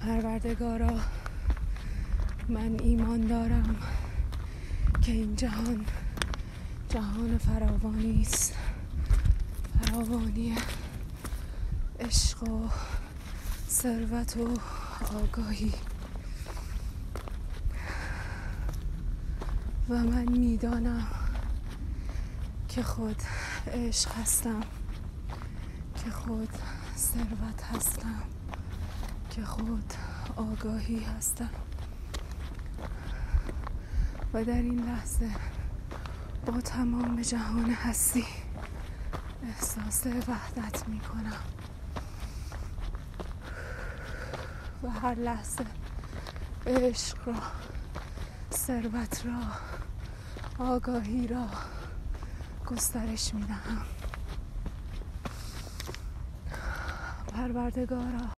پروردگارا، من ایمان دارم که این جهان فراوانی است، فراوانی عشق و ثروت و آگاهی، و من میدانم که خود عشق هستم، که خود ثروت هستم، که خود آگاهی هستم. و در این لحظه با تمام جهان هستی احساس وحدت می کنم و هر لحظه عشق را، ثروت را، آگاهی را گسترش می دهم. پروردگارا،